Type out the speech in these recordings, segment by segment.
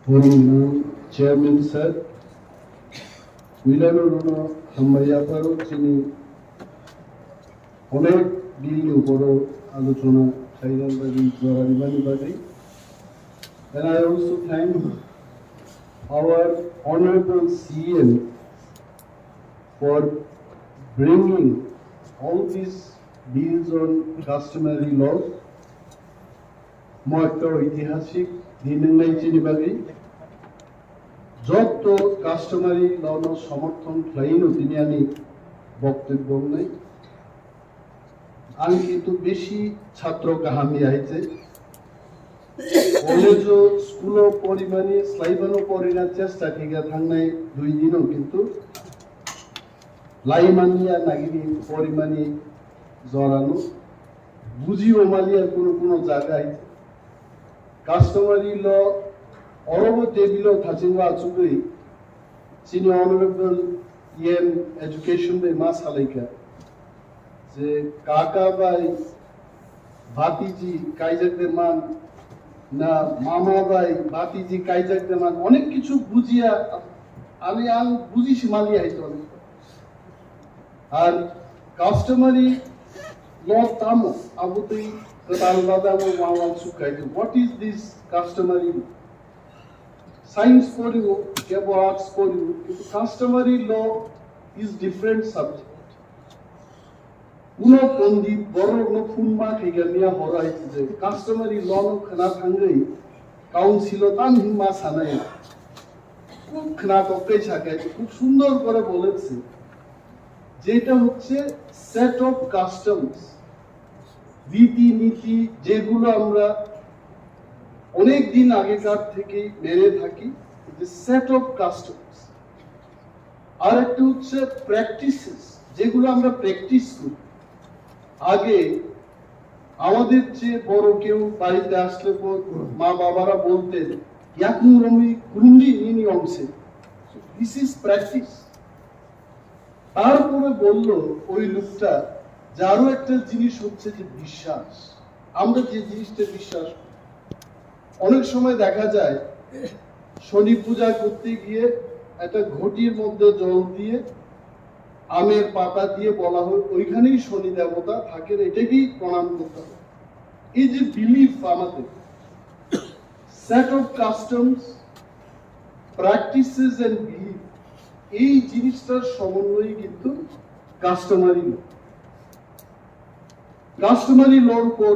Forum Chairman Sir, উইলানোর হাম্মাইয়া পারো তিনি অনেক বিল উপরও আলোচনা সাইরান বাজি জরারিবানি বাজি। And I also thank our Honorable CM for bringing all these bills on customary law. একটা ঐতিহাসিক দিনের নাই চিনিবাগি যত কাস্টমারি লর সমর্থন খাইনো তিনি আনি বক্তব্য নাই আমি কিন্তু বেশি ছাত্র কাহানি আইছে কলেজ স্কুল পরিমাণে স্লাইবানো পরিণার চেষ্টা ঠিকা থাকনাই 2 দিনও কিন্তু লাইমানিয়া নাগিনি পরিমাণে জড়ানো বুঝি ওমালিয়া কোনো জায়গায় Customary law, all table Tachingwa Tsugui, Senior Honorable EM Education by Mas Halika, the Kaka by Bhatiji Kaijak the man, na Mama by Bhatiji Kaijak the man, Onek Kichu Bujia, Alian Buzi Shimalia Hitoli. And customary law Tamo, Abuti. What is this customary law? Science for you, arts for you. Customary law is different subject. Uno kondi boro no funma kegania horai je. Customary law no khana thangai council tan himma sanai. খুব khana tokke chakai খুব সুন্দর করে বলেছে যেটা হচ্ছে set of customs. রীতি নীতি যেগুলো আমরা অনেক দিন আগেকার থেকে মেনে থাকি যে সেট অফ কাস্টমস আর একটা হচ্ছে প্র্যাকটিসেস যেগুলো আমরা প্র্যাকটিস করি আগে আমাদের যে বড় কেউ বাড়িতে আসলে মা বাবারা বলতেন ইয়াকুরমি কুন্ডি নিনি অংশে দিস ইজ প্র্যাকটিস তারপরে বলল ওই লোকটা যারও একটা জিনিস হচ্ছে যে বিশ্বাস আমরা যে জিনিসটা বিশ্বাস অনেক সময় দেখা যায় শনি পূজা করতে গিয়ে একটা ঘটির মধ্যে জল দিয়ে আমের পাতা দিয়ে বলা হয় ওইখানেই শনি দেবতা থাকেন এটাকেই প্রণাম করতে হবে এই যে বিলিফ আমাদের set of customs practices and belief এই জিনিসটার সমন্বয় কিন্তু কাস্টমারি ল কাস্টমারি লর উপর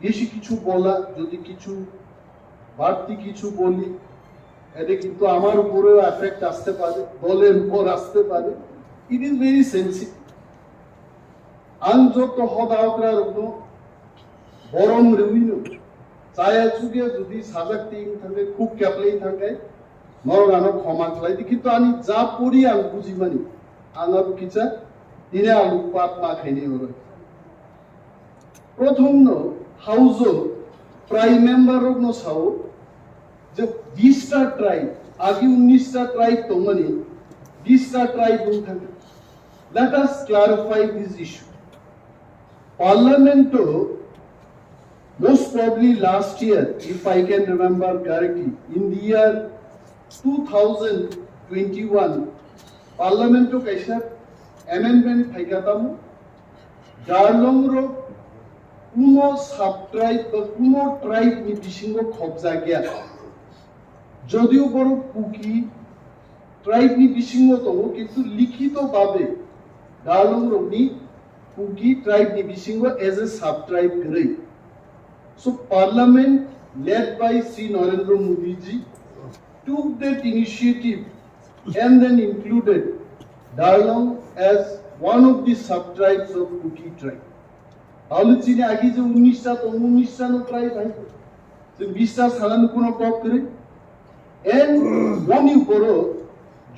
বেশি কিছু বলা যদি কিছু বাড়তি কিছু বলি এটা কিন্তু আমার উপরেও এফেক্ট আসতে পারে দলের উপর আসতে পারে ইট ইজ ভেরি সেন্সিটিভ আনযত হদাওকরার বরং রেউইনো চায়া যুগে যদি সাজাকতে থাকে খুব ক্যাপলেই থাকে নরগানো ক্ষমা খালাই কিন্তু আমি যা পড়ি আমি বুঝি মানি আনার কিচা দিনে আলু পাত মা খাইনি ওরা প্রথম হাউস প্রাইম মেম্বার সাউ যে 20টা ট্রাইব আগে 19টা ট্রাইব তো মানে 20টা ট্রাইব থাকে let us clarify this issue parliament most probably last year if I can remember correctly in the year 2021 parliament kaisa amendment thaikatam darlongro কোনো সাবট্রাইব বা কোনো ট্রাইব নির্বিশেষ কবজা গিয়া যদিও বড় কুকি ট্রাইব নির্বিশেষ তবু কিন্তু লিখিতভাবে ডালংরনি কুকি ট্রাইব নির্বিশেষ এজ এ সাবট্রাইব করে so parliament led by Sri Narendra Modi ji took that initiative and then included Darlong as one of the subtribes of Kuki tribe. তাহলে চীনে আগে যে 19টা তো 19টা নো ট্রাইব আছে যে 20টা সালানো কোন টপ করে এন্ড ওয়ান ইউ করো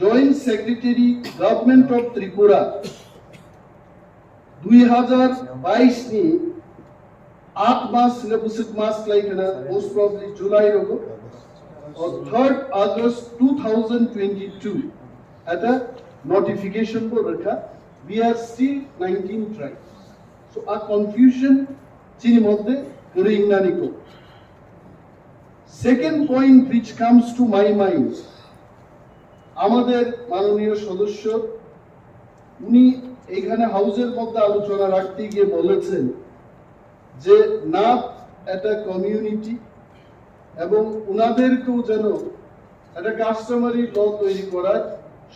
joint secretary government of Tripura 2022 নি 8 মাস সিলেবাস মাস লাইকনা মোস্ট প্রবাবলি জুলাই রগো और 3rd August 2022 এটা নোটিফিকেশন को रखा we are still 19 tribes so a confusion chini modde kore inganiko Second point which comes to my mind, আমাদের মাননীয় সদস্য উনি এখানে হাউসের মধ্যে আলোচনা রাখতে গিয়ে বলেছেন যে নাথ একটা কমিউনিটি এবং উনাদেরকেও যেন একটা কাস্টমারি ল তৈরি করার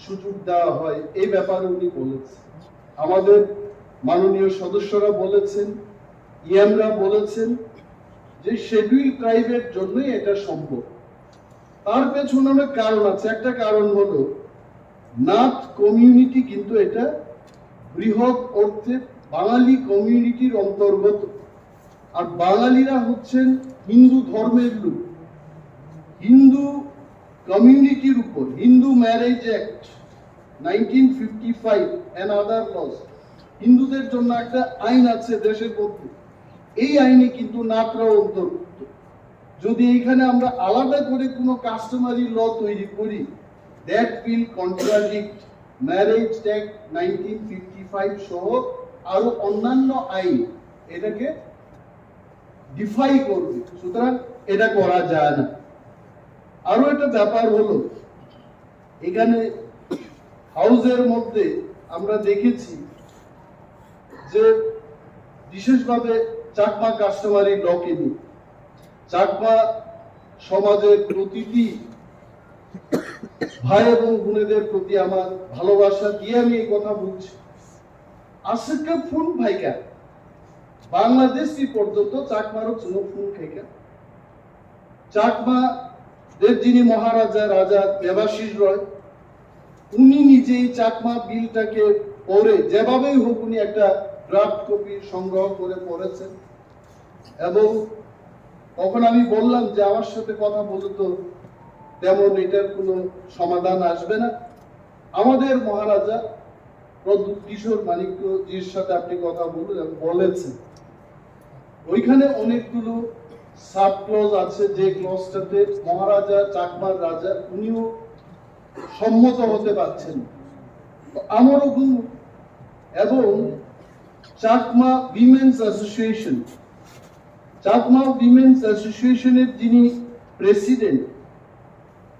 সুযোগ দেওয়া হয়, এই ব্যাপারে উনি বলেছেন। আমাদের মাননীয় সদস্যরা বলেছেন, ইএমরা বলেছেন যে শিডিউল ট্রাইবের জন্যই এটা সম্ভব। তার পেছনে অনেক কারণ আছে। একটা কারণ হলো নাথ কমিউনিটি কিন্তু এটা বৃহৎ অর্থে বাঙালি কমিউনিটির অন্তর্গত, আর বাঙালিরা হচ্ছেন হিন্দু ধর্মের লোক। হিন্দু কমিউনিটির উপর Hindu marriage act 1955 and other laws, হিন্দুদের জন্য একটা আইন আছে দেশের মধ্যে, এই আইনে কিন্তু নাথরাও অন্তর্ভুক্ত। যদি এখানে আমরা আলাদা করে কোনো কাস্টমারি ল তৈরি করি, that will contradict marriage act 1955 সহ আরো অন্যান্য আইন, এটাকে ডিফাই করবে। সুতরাং এটা করা যায় না। আরো একটা ব্যাপার হলো, এখানে হাউসের মধ্যে আমরা দেখেছি যে বিশেষভাবে চাকমা কাস্টমারি লকে নিয়ে চাকমা সমাজের প্রতিটি ভাই এবং বোনেদের প্রতি আমার ভালোবাসা দিয়ে আমি এই কথা বলছি। আজকে ফোন ভাইকা বাংলাদেশি পর্যন্ত চাকমারও চুনো ফোন খাইকা চাকমা দের যিনি মহারাজা রাজা দেবাশিস রয়, উনি নিজেই চাকমা বিলটাকে পড়ে যেভাবেই হোক উনি একটা ড্রাফট কপি সংগ্রহ করে পড়েছেন। এবং তখন আমি বললাম যে আমার সাথে কথা বলতো, তেমন এটার কোনো সমাধান আসবে না। আমাদের মহারাজা প্রদ্যুৎ কিশোর মানিক্যজির সাথে আপনি কথা বলেছেন, ওইখানে অনেকগুলো সাব ক্লজ আছে, যে ক্লজটাতে মহারাজা চাকমার রাজা উনিও সম্মত হতে পারছেন। আমারও এবং Chakma women's association, Chakma women's অ্যাসোসিয়েশনের যিনি প্রেসিডেন্ট,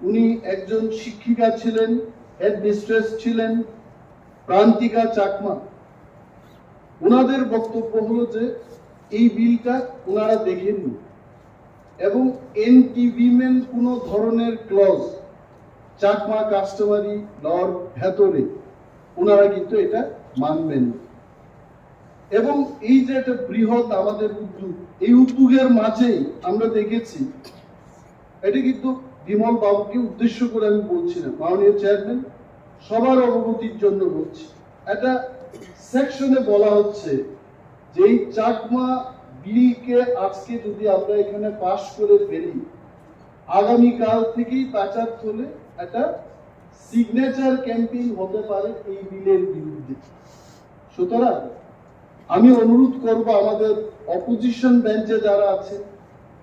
উনি একজন শিক্ষিকা ছিলেন, হেড মিস্ট্রেস ছিলেন, প্রান্তিকা চাকমা। ওনাদের বক্তব্য হলো যে এই বিলটা ওনারা দেখেননি এবং এন্টি উইমেন কোন ধরনের ক্লজ চাকমা কাস্টমারি লর ভেতরে ওনারা কিন্তু এটা মানবেন। এবং এই যে একটা বৃহৎ আমাদের উদ্যোগ, এই উদ্যোগের মাঝেই আমরা দেখেছি, এটা কিন্তু বিমল বাবুকে উদ্দেশ্য করে আমি বলছি না, মাননীয় চেয়ারম্যান সবার অবগতির জন্য বলছি, একটা সেকশনে বলা হচ্ছে যে এই চাকমা বিলকে আজকে যদি আমরা এখানে পাশ করে ফেলি, আগামীকাল থেকেই পাচার চলে একটা সিগনেচার ক্যাম্পেইন হতে পারে এই বিলের বিরুদ্ধে। সুতরাং আমি অনুরোধ করব আমাদের অপোজিশন বেঞ্চে যারা আছে,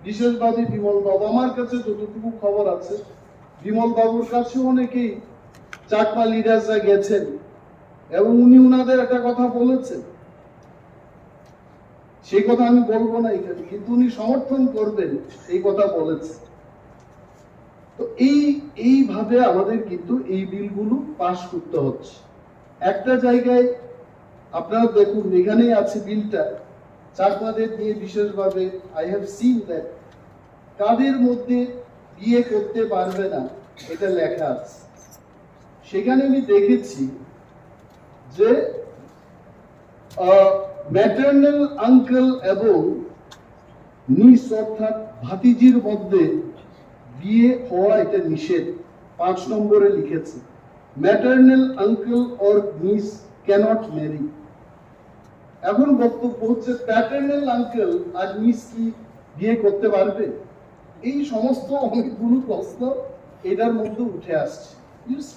বিশেষভাবে বিমল বাবু, আমার কাছে যতটুকু খবর আছে বিমল বাবুর কাছে অনেকেই চাকমা লিডার্সরা গেছেন এবং উনি উনাদের একটা কথা বলেছেন, সেই কথা আমি বলবো না এখানে, কিন্তু উনি সমর্থন করবেন এই কথা বলেছে। তো এইভাবে আমাদের কিন্তু এই বিলগুলো পাশ করতে হচ্ছে। একটা জায়গায় আপনারা দেখুন, এখানেই আছে বিলটা চাকমাদের নিয়ে বিশেষভাবে, আই হ্যাভ সিন দ্যাট কাদের মধ্যে বিয়ে করতে পারবে না এটা লেখা আছে। সেখানে আমি দেখেছি যে ম্যাটারনাল আঙ্কেল এবং নিস অর্থাৎ ভাতিজির মধ্যে বিয়ে হওয়া এটা নিষেধ। 5 নম্বরে লিখেছে ম্যাটারনাল আঙ্কেল অর নিস ক্যানট ম্যারি। এখন বক্তব্য হচ্ছে প্যাটার্নাল আঙ্কেল আর নিস কি বিয়ে করতে পারবে? এই সমস্ত অনেকগুলো প্রশ্ন এটার মধ্যে উঠে আসছে।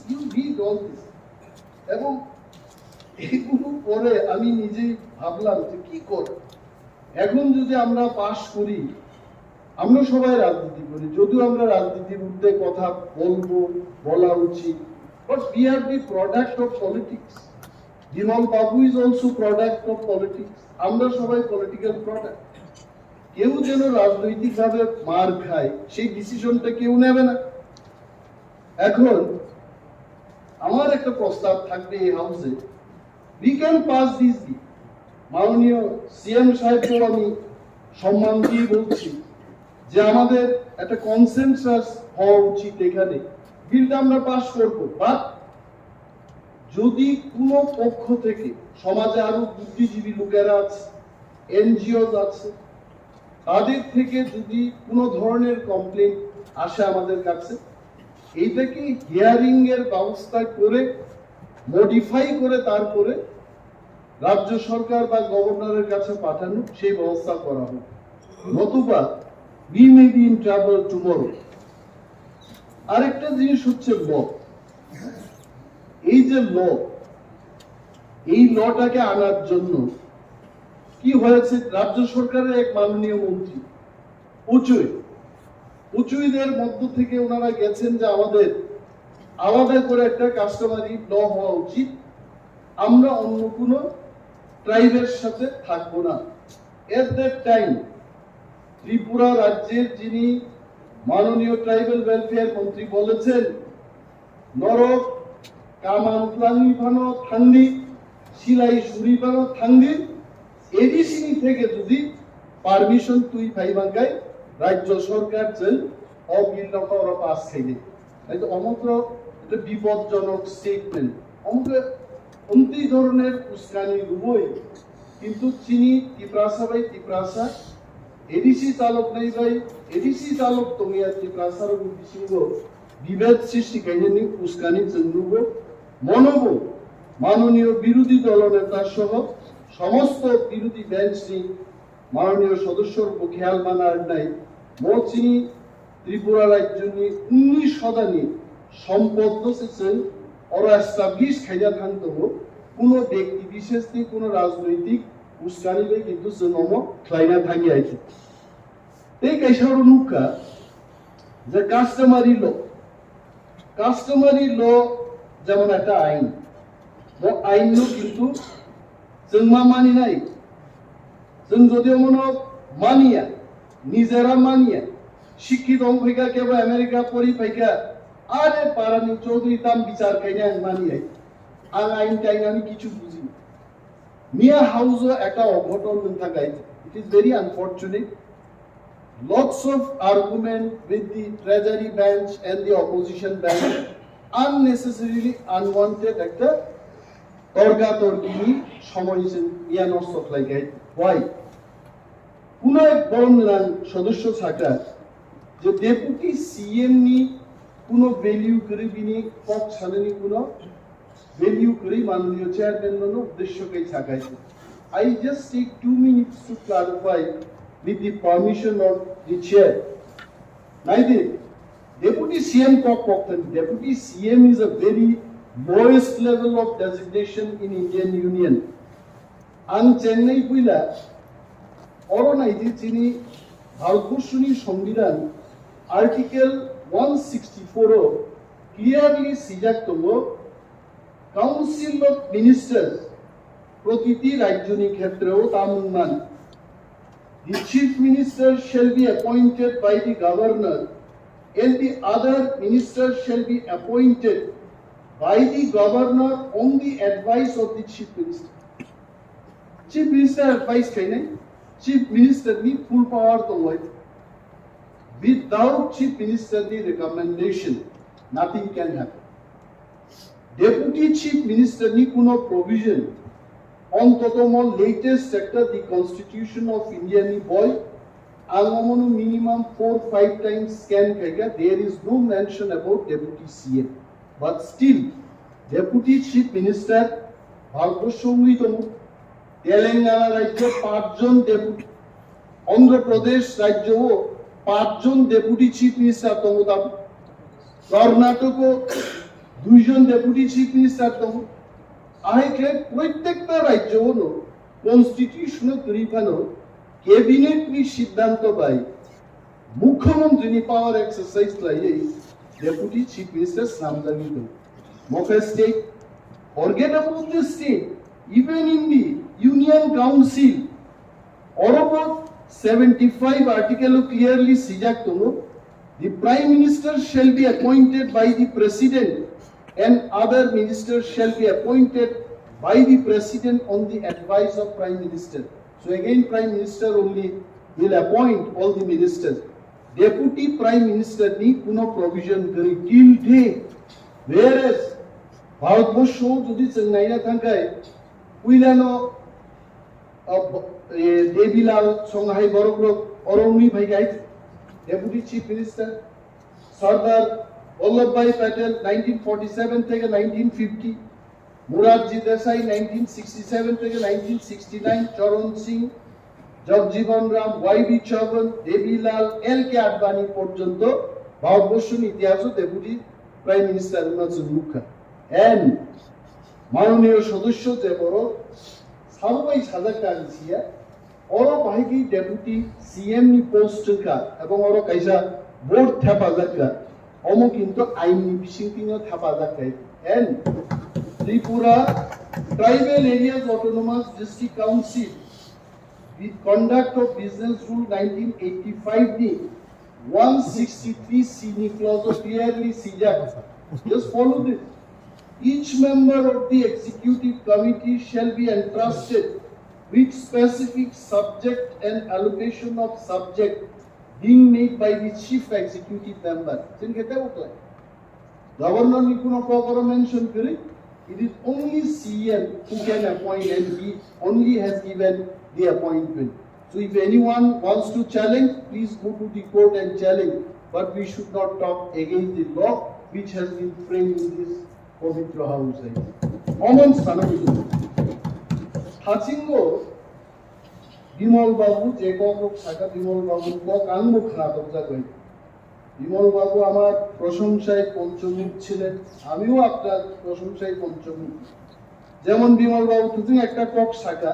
ইউ রিড অল দিস, এবং এইগুলো পরে আমি নিজেই ভাবলাম যে কি করে এখন যদি আমরা পাশ করি। আমরা সবাই রাজনীতি করি, যদিও আমরা রাজনীতির ঊর্ধ্বে কথা বলবো, বলা উচিত, but we are the product of politics. Bimal babu is also product of politics. আমরা সবাই পলিটিক্যাল প্রোডাক্ট। কেউ যেন রাজনৈতিকভাবে মার খায় সেই ডিসিশনটা কেউ নেবে না। এখন আমার একটা প্রস্তাব থাকবে এই হাউসে, we can pass this bill. মাননীয় সিএম সাহেবকেও আমি সম্মান দিয়ে বলছি যে আমাদের একটা কনসেনসাস হওয়া উচিত, এখানে বিলটা আমরা পাস করব। বাট যদি কোনো পক্ষ থেকে, সমাজে আরো বুদ্ধিজীবী লোকেরা আছে, এনজিও আছে, তাদের থেকে যদি কোনো ধরনের কমপ্লেন আসে আমাদের কাছে, এইটাকে হিয়ারিং এর ব্যবস্থা করে মডিফাই করে তারপরে রাজ্য সরকার বা গভর্নরের কাছে পাঠানো, সেই ব্যবস্থা করা হোক। নতুবা we may be in trouble tomorrow. আরেকটা জিনিস হচ্ছে ল। এই যে ল, এই লটাকে আনার জন্য কি হয়েছে, রাজ্য সরকারের এক মাননীয় মন্ত্রী উঁচুইদের মধ্য থেকে ওনারা গেছেন যে আমাদের আলাদা করে একটা কাস্টমারি ল হওয়া উচিত, আমরা অন্য কোনো ট্রাইবের সাথে থাকবো না। এট দ্যাট টাইম ত্রিপুরা রাজ্যের যিনি মাননীয় ট্রাইবেল ওয়েলফেয়ার মন্ত্রী বলেছেন, নরক কামান প্লানি ফানো থান্দি সিলাই সুরি ফানো থান্দি এডিসিনি থেকে যদি পারমিশন তুই পাইবাঙ্গাই রাজ্য সরকার চেন অবিলটা ওরা পাস খাইলে, তো অমুক এটা বিপদজনক স্টেটমেন্ট, অমুক অন্তি ধরনের উস্কানি রুবই। কিন্তু চিনি তিপ্রাসা ভাই তিপ্রাসা এডিসি চালক নাই ভাই এডিসি চালক তোমিয়া তিপ্রাসার বিসিঙ্গ বিভেদ সৃষ্টি কাহিনী উস্কানি চেন্নুব মনব মাননীয় বিরোধী দলনেতা সহ সমস্ত বিরোধী বেঞ্চ মাননীয় সদস্যর খেয়াল মানার নাই মচিনি ত্রিপুরা রাজ্য নিয়ে 19 শতাংশ সম্পদ সেছেন ওরা এস্টাবলিশ খাইয়া থাকতো কোনো ব্যক্তি বিশেষ নিয়ে কোনো রাজনৈতিক উস্কানিলে কিন্তু জনম খাইনা থাকি আছে। এই কাইসার নুকা যে কাস্টমারি ল যেমন একটা আইন, আইন কিন্তু जों मा मानिनाय जों যদিও মনে মানিয়া নিজেরা মানিয়া শিক্ষিত অঙ্কিকা কেবল আমেরিকা পরি ফাইকা আরে পারানি চৌধুরী তাম বিচার কাইনা মানিয়াই আং আইন টাইন আমি কিছু বুঝি মিয়া হাউসও একটা অঘটন থাকাই। It is very unfortunate, lots of argument with the treasury bench and the opposition bench, unnecessarily unwanted একটা তর্কাতর্কি সময় ইয়া নষ্ট লাগাই। ওয়াই কোন এক বড় সদস্য থাকা যে ডেপুটি সিএম নি কোনো ভ্যালিউ করে বিনি পক ছালেনি কোনো ভ্যালিউ করে মাননীয় চেয়ারম্যান নো উদ্দেশ্যকে থাকাইছে। I just take 2 minutes to clarify with the permission of the chair. Neither deputy CM deputy CM is a very lowest level of designation in Indian Union. And Chennai Puila, Oronaiti Chini, Bhartbhusuni Sambidan, Article 164 clearly Sijaktomo, Council of Ministers, Protiti Rajjoni Khetreo Tamunman. The Chief Minister shall be appointed by the Governor, and the other ministers shall be appointed by the Governor on the advice of the Chief Minister. Chief Minister advice kaine, Chief Minister ni full power to hoy. Without Chief Minister ni recommendation, nothing can happen. Deputy Chief Minister ni kuno provision on totomo latest sector the Constitution of India ni boy almono minimum 4-5 times scan kaiga. There is no mention about Deputy CM. But still, Deputy Chief Minister, Bhartbhushomittomu, Telangana Rajyo 5 John deputy, Andhra Pradesh Rajyo 5 John deputy chief minister tomutam, Karnataka 2 John deputy chief minister tomu. আইকে প্রত্যেকটা রাজ্য হলো constitutional তরিকানো cabinet নি সিদ্ধান্ত পাই মুখ্যমন্ত্রী নি power exercise লাইয়ে Deputy Chief Minister Samdagito. Moka state, forget about the state, even in the Union Council, or about 75 article clearly sijak tomo the prime minister shall be appointed by the president and other ministers shall be appointed by the president on the advice of prime minister. So again prime minister only will appoint all the ministers. Deputy prime minister ni kuno provision kari till date. Whereas Bharatvarsha যদি চেন্নাই না থাকায় উইলানো দেবিলাল সংহাই বড়গ্রক অরুণী ভাই guide deputy chief minister Sardar Vallabhbhai Patel 1947 থেকে 1950 মুরারজি দেশাই 1967 থেকে 1969 চরণ সিং জগজীবন রাম ওয়াইবি চৌহান দেবিলাল এল কে আডবাণী পর্যন্ত ভারতবর্ষের ইতিহাসে ডেপুটি প্রাইম মিনিস্টার উনাজন মুখ্য and মাননীয় সদস্য যে বড় সারবাই সাজাকারিয়া ওরা বাহিকি ডেপুটি সিএম নি পোস্ট কা এবং ওরা কাইসা বোর্ড থাপা জাকা অমো কিন্তু আইনি বিশিংতিনো থাপা জাকাই and Tripura tribal areas autonomous district council with conduct of business rule 1985 ni 163 sine clause clearly sijak just follow this. Each member of the executive committee shall be entrusted with specific subject and allocation of subject being made by the chief executive member. Governor Nikuno Kokoro mentioned it is only CM who can appoint and he only has given the appointment. So if anyone wants to challenge, please go to the court and challenge. But we should not talk against the law which has been framed in this পবিত্র হাউসে অমন স্থানে হাসিঙ্গ বিমল বাবু যে cock শাখা বিমল বাবু cock আঙ্গ খাদক যাবে বিমল বাবু আমার প্রশংসায় পঞ্চমুখ ছিলেন আমিও আপনার প্রশংসায় পঞ্চমুখ যেমন বিমল বাবু তুমি একটা কক শাখা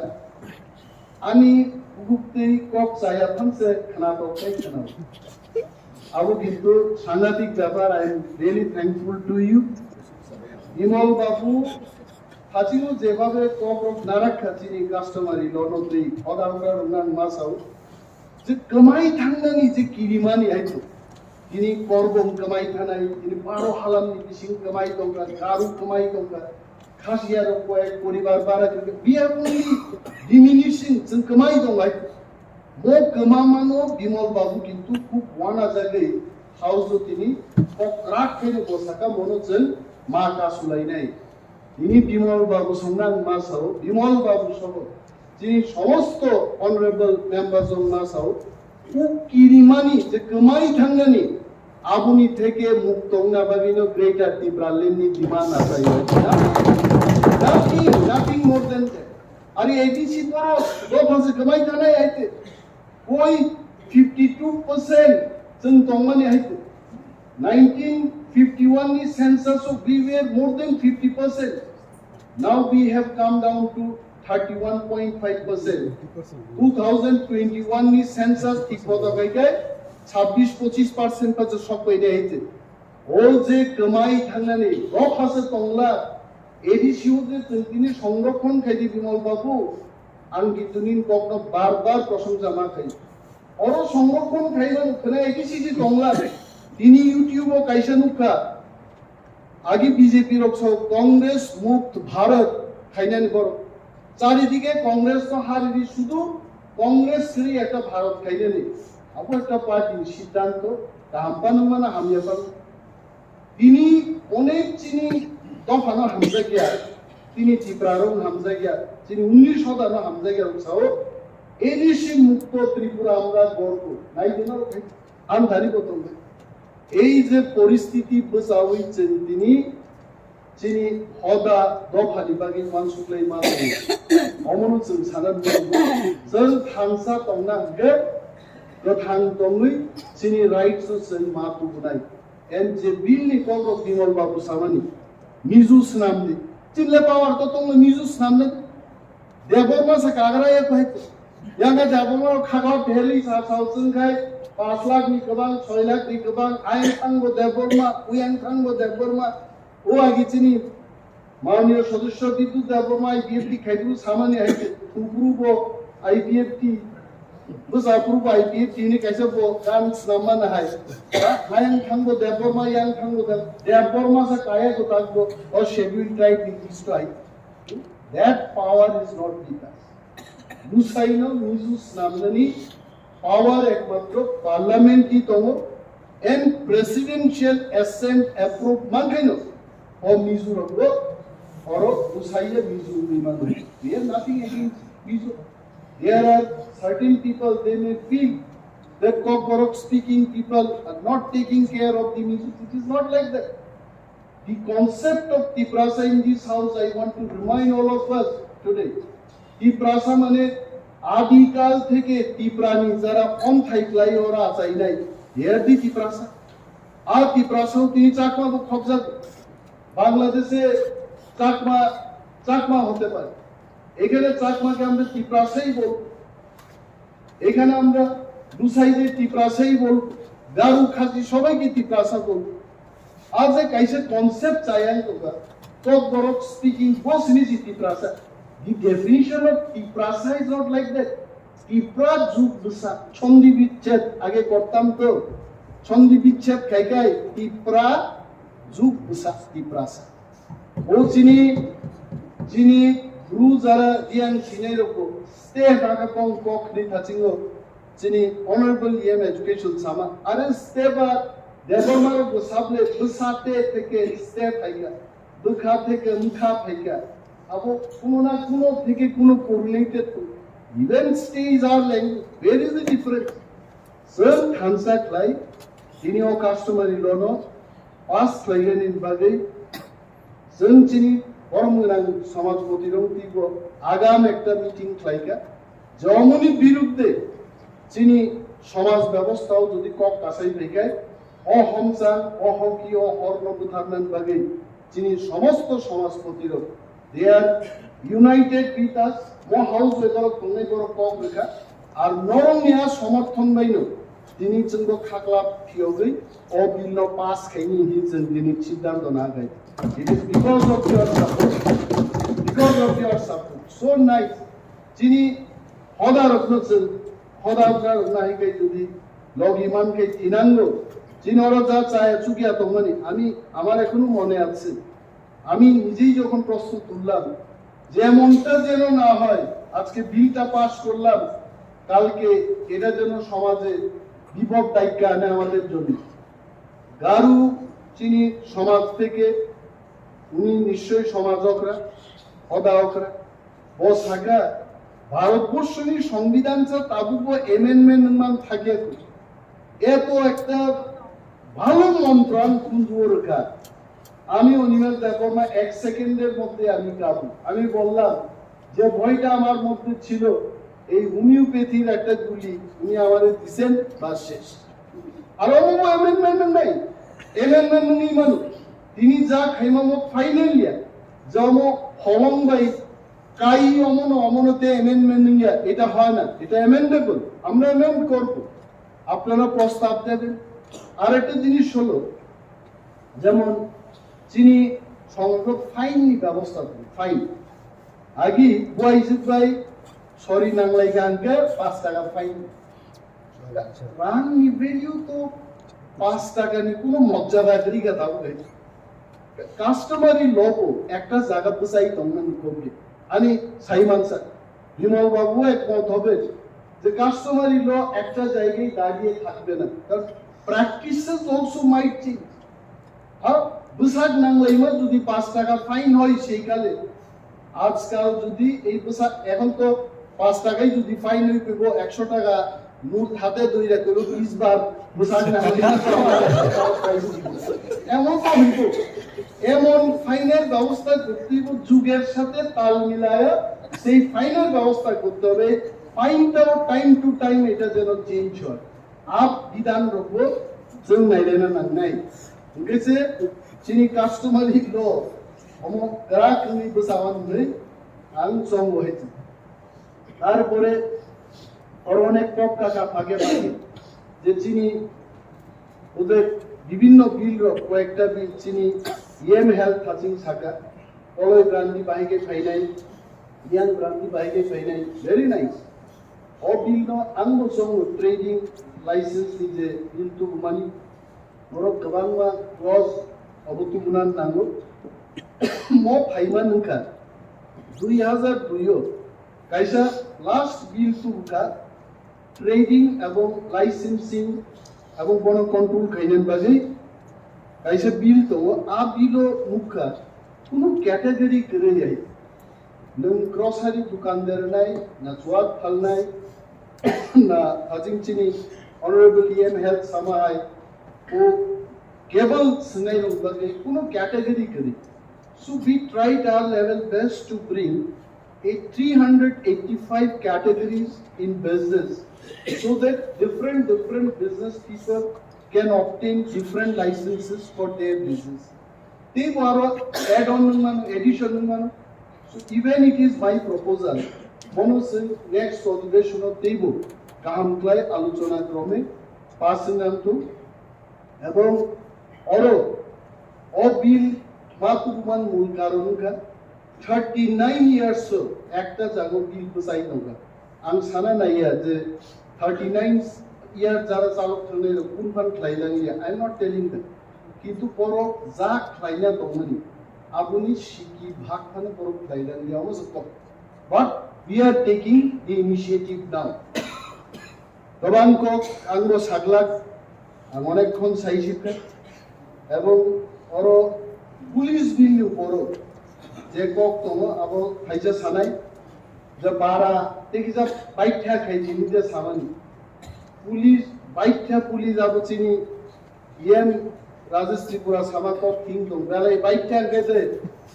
আমি গুপ্তেই কক চাই আপনার খানাটক খানা আবু কিন্তু সাংঘাতিক ব্যাপার I am really thankful to you Bimal babu হাজিনো যেভাবে কক নারাক খাচিনি কাস্টমারি লনদ্রি অদাউকার উনান মাসাও যে কমাই থাংনানি যে কিরিমানি আইতো তিনি করবং কমাই থানাই তিনি 12 হালামনি বিসিং কমাই দংকা কারু কমাই দংকা খাসিয়ার কয়েক পরিবার বাড়া করে বিয়া কোনি ডিমিনিশিং जों কমাই দংলাই মো কমামানো বিমল বাবু কিন্তু খুব ওয়ানা জায়গায় হাউস তিনি কক রাখ খেলে বসাকা মনোজন মা কাসুলাই নাই তিনি বিমল বাবু সংগ্রাম মাসাও বিমল বাবু সহ যিনি সমস্ত অনারেবল মেম্বার্স অফ মাসাও খুব কিরিমানি যে কমাই থাঙ্গানি আবুনি থেকে মুক্ত না বাবিনো গ্রেটার দি ব্রালেনি ডিমান্ড আসাই নাথিং মোর দেন আরে এডিসি পড়ো দো ভাষে কমাই থানাই আইতে কই 52% जों दंमानि आइते 1951 ni census of we were more than 50%. Now we have come down to 31.5%. 2021 ni census ঠিক কথা কইকে 26-25% পর্যন্ত সব কইতে আইতে ও যে কমাই থাঙ্গানি রফাসে তংলা এডিসিও যে তিনি সংরক্ষণ খাইদি বিমল বাবু আং গিতুনিন কখনো বারবার প্রশংসা মা খাই ওর সংরক্ষণ খাইবেন ওখানে এডিসি যে তংলা তিনি ইউটিউব ও কাইসানুকা আগে বিজেপির কংগ্রেস মুক্ত ভারত খাইনানি বড় চারিদিকে কংগ্রেস তো হারিনি শুধু কংগ্রেস শ্রী একটা ভারত খাইনানি আপু একটা পার্টি সিদ্ধান্ত হাম্পানো মানে হামিয়া তিনি অনেক চিনি দফানো হামজা গিয়া তিনি ত্রিপুরারও হামজা গিয়া তিনি 19 হামজা গিয়া উৎসাহ এডিসি মুক্ত ত্রিপুরা আমরা গর্ব নাই দিন আমদানি প্রথম এই যে পরিস্থিতি বসাউইছেন তিনি যিনি হদা দফানি বাকি মানসুকলাই মাসে অমনচুন সানান जों थांसा तंना गे गथां तंगै যিনি রাইটস जों मातु बुनाय एन जे बिलनि कल बिमल बाबु सामानि मिजु स्नामनि चिनले पावर तो तंग मिजु स्नामने देबरमा सा कागरा एक है यागा जाबमा खागा ढेली सा साउसुन खाय 5 लाख नि गोबां 6 लाख नि गोबां आइन थांगो देबरमा उयां थांगो देबरमा ও আগে চিনি মাননীয় সদস্য বিদ্যুৎ দেববর্মা আইপিএফটি খাইদু সামানি আইতে উপরুব IPFT bus approve IP tini kaisa bo kan nama na hai hayang thangbo deborma yang thangbo deborma sa kaya ko takbo or scheduled tribe in east tribe. That power is not with us. Musaino Mizus Namnani power ekmatro parliamentary tongo and presidential assent approve mankaino or Mizu Rogo or Musaya Mizu Nimano. We have nothing against Mizu. There are certain people they may feel that Kokorok speaking people are not taking care of the Mizu. It is not like that. The concept of Tiprasa in this house, I want to remind all of us today. Tiprasa mane adikal theke Tiprani jara ponthai klai ora achai nai. Here the Tiprasa. Ar Tiprasa tini chakma bo khobja Bangladeshe chakma hote pare. এখানে চাকমাকে আমরা টিপ্রাসাই বলবো, এখানে আমরা দুসাইডে টিপ্রাসাই বলবো, গারু খাসি সবাইকে টিপ্রাসা বলবো। आज एक ऐसे concept चाहिए होगा तो borok speaking both is tiprasa. The definition of tiprasa is not like that. Tipra jug busa chondi bicchet आगे करताम तो chondi bicchet kai kai tipra jug busa tiprasa. वो चीनी ru jara yang chine roko stay daga kong kok ni thachingo chini honorable em education sama are stay ba debormar go sable busate theke stay thaiga dukha theke mukha thaiga abo kuno na kuno theke kuno correlated to even stay is our language. Where is the difference? Sir concept like chini o customary lono past lagen in bagay chini বড়মুরাং সমাজ প্রতিরোধী আগাম একটা meeting খাইকা জমনি বিরুদ্ধে চিনি সমাজ ব্যবস্থাও যদি কক কাছাই দেখায় অহংসান অহকি ও হর্ণবুথারনান বাগে চিনি সমস্ত সমাজ প্রতিরোধ they are united with us মো হাউস বেতর কোনে বড় কক রেখা আর নরমিয়া সমর্থন বাইনো তিনি চঙ্গ খাকলা ফিয়গৈ ও বিল পাস খাইনি হিজেন তিনি সিদ্ধান্ত না গাই. It is because of your support. Because of your support. So nice. Chini hoda rakhnotsen hoda ka nahi kai jodi log iman kai tinango chini ora ja chaye chukia tongani ami amar ekhono mone ache ami নিজেই যখন প্রশ্ন তুললাম যেমনটা যেন না হয় আজকে বিলটা পাস করলাম কালকে এটা যেন সমাজে বিপদ ডাইকা আনে আমাদের জন্য গারু চিনি সমাজ থেকে উনি নিশ্চয়ই সমাজকরা অদায়করা ও সাকা ভারতবর্ষের সংবিধান চা তাবুব এমেন্ডমেন্ট মান থাকে এত একটা ভালো মন্ত্রণ কুঞ্জুরকা আমি অনিমেল দেখো না এক সেকেন্ডের মধ্যে আমি কাবু আমি বললাম যে ভয়টা আমার মধ্যে ছিল এই হোমিওপ্যাথির একটা গুলি উনি আমাদের দিছেন বা শেষ আর অমো এমেন্ডমেন্ট নাই এমেন্ডমেন্ট নেই মানুষ তিনি যা খাইমামো ফাইনালিয়া যেমন হলংবাই কাই অমনতে এমেন্ডমেন্ট নিয়া এটা হয় না এটা এমেন্ডেবল আমরা এমেন্ড করব আপনারা প্রস্তাব দেবেন আর একটা জিনিস হলো যেমন চিনি সংগ্রহ ফাইন ব্যবস্থা করি ফাইন আগে বয়সিত ভাই সরি নাংলাই গানকে 5 টাকা ফাইন রান নিবেলিও তো 5 টাকা নি কোনো মর্যাদা করি কথা বলে কাস্টমারি লবো একটা জায়গা বসাই তখন করবে আমি সাইমান স্যার বিমল বাবু একমত হবে যে কাস্টমারি ল একটা জায়গায় দাঁড়িয়ে থাকবে না কারণ প্র্যাকটিসেস অলসো মাইট চেঞ্জ হ্যাঁ বুসাক নাংলাইমা যদি 5 টাকা ফাইন হয় সেই কালে আজকাল যদি এই বুসাক এখন তো 5 টাকাই যদি ফাইন হই পেবো 100 টাকা নোট হাতে ধইরা কইবো 20 বার বুসাক নাংলাইমা এমন তো হইতো এমন ফাইনের ব্যবস্থা করতে হবে যুগের সাথে তাল মিলায়া সেই ফাইনের ব্যবস্থা করতে হবে ফাইনটাও টাইম টু টাইম এটা যেন চেঞ্জ হয় আপ বিধান রাখবো जों नायलायनो नांनाय ओंखायसो जोंनि कास्टमारि ल अमुक ग्राहकनि बोसावानै आं सम হয়েছে তারপরে আর অনেক টাকা ভাগে ভাগে যে চিনি ওদের বিভিন্ন বিল কয়েকটা বিল চিনি ইএম হেলথ থাচিং সাকা অলয় ব্রান্ডি বাইকে ফাইনাই ইয়ান ব্রান্ডি বাইকে ফাইনাই very nice O bill no anggo song trading license ni je bill tu money borok kabang ma clause obutu munan nango mo phaima nungka 2002 kaisa last bill tu ka trading এবং লাইসেন্সিং এবং বন control খাইনেন বাজে কাইসা বিল তো আ below মুখা কোনো category করে যাই নং গ্রসারি দোকানদার নাই না জোয়াত ফালনাই না হাজিংচিনি অনারেবল ইএম হেলথ সামাই ও কেবল সনাই রং বাজে কোনো ক্যাটাগরি করে so we tried our level best to bring a 385 categories in business so that different business people can obtain different licenses for their business. They were add-on addition. So even it is my proposal. Monosyn next ଅଧିବେଶନ দেব কাহামক্লাই আলোচনা ক্রমে পাসনান্তু এবং অরো অবিল মাকুমান মূল কারণকা 39 years একটা জাগো বিল বসাই নগা আং সানা নাইয়া যে 39 ইয়ার যারা চালক থনে কোনখান খাইলাঙ্গিয়া I am not telling that কিন্তু পর যা খাইলা দমনি আপনি শিকি ভাগ খানে পর খাইলাঙ্গিয়া অবশ্য but we are taking the initiative now তবাঙ্ক আংরো সাগলাক অনেকক্ষণ সাইছিতে এবং অর পুলিশ বিল উপর যে কক তম আবো খাইজা সানাই যে বারা দেখি যা বাইঠা খাইছি নিজে সামানি পুলিশ বাইঠা পুলিশ আবো চিনি ইয়েম রাজেশ ত্রিপুরা সামাকক কিংডম বেলাই বাইঠা গেছে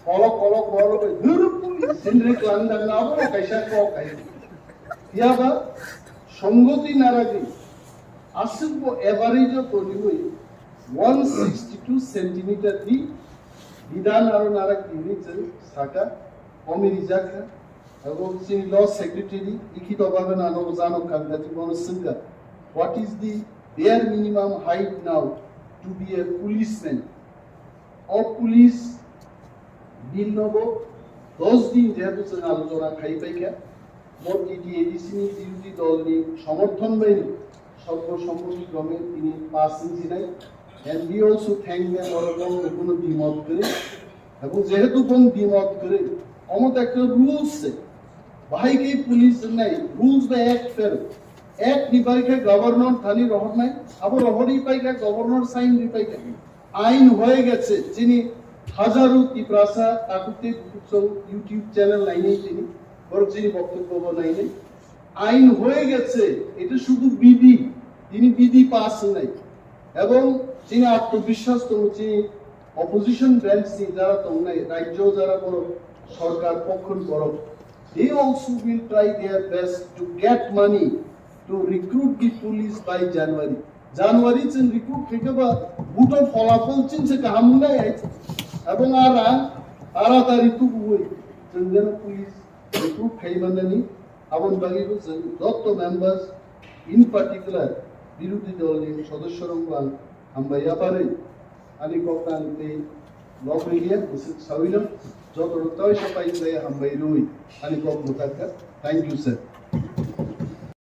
কলক কলক বড় ধুরু পুলিশ সেন্দ্রে ক্লান্ডাং আবো কাইসা কক খাইছি ইয়াবা সংগতি নারাজি আসিবো এভারেজ করিবই 162 সেন্টিমিটার দি বিধান আরো নারা কিনিছেন সাকা কমিরিজাকা এবং সিনি ল সেক্রেটারি লিখিতভাবে নানো জানো কাগজাতি মনসিংগা what is the bare minimum height now to be a policeman or police bill nobo 10 দিন যেহেতু আলোচনা খাই পাইকা মোট টিটি এডিসিনি বিরোধী দল নি সমর্থন বাইনি সর্বসম্মতিক্রমে তিনি pass ইঞ্জিনাই and we also thank them for কোনো দ্বিমত করে এবং যেহেতু কোন দ্বিমত করে অমত একটা রুলস সে ভাই কি পুলিশ নাই রুলস বা অ্যাক্ট ফের অ্যাক্ট নিবাইকে গভর্নর থানি রহর নাই আবার রহরই পাইকা গভর্নর সাইন দিপাইকা আইন হয়ে গেছে যিনি হাজারো ত্রিপ্রাসা তাকুতে ইউটিউব চ্যানেল লাইনেই তিনি বড় যিনি বক্তব্য বানাইলেন আইন হয়ে গেছে এটা শুধু বিধি তিনি বিধি পাস নাই এবং যিনি আত্মবিশ্বাস তমুচি অপোজিশন ব্রাঞ্চ যারা তমনাই রাজ্য যারা বড় সরকার পক্ষন বড় they also will try their best to get money to recruit the police by January চিন রিক্রুট থেকে বা বুটো ফলাফল চিনছে কাহামুলাই আছে এবং আরা তারিখু বুই যেন পুলিশ রিক্রুট খাইমানানি আবন বাগিবো যত মেম্বার্স ইন পার্টিকুলার বিরোধী দলের সদস্যরঙ্গান হামবাইয়া পারে আনি কপ্তানতে লবরিয়া উচিত সাবিল যত রক্তাই সাপাই যায় হামবাই রুই আনি কপ মোতাক্কা থ্যাংক ইউ স্যার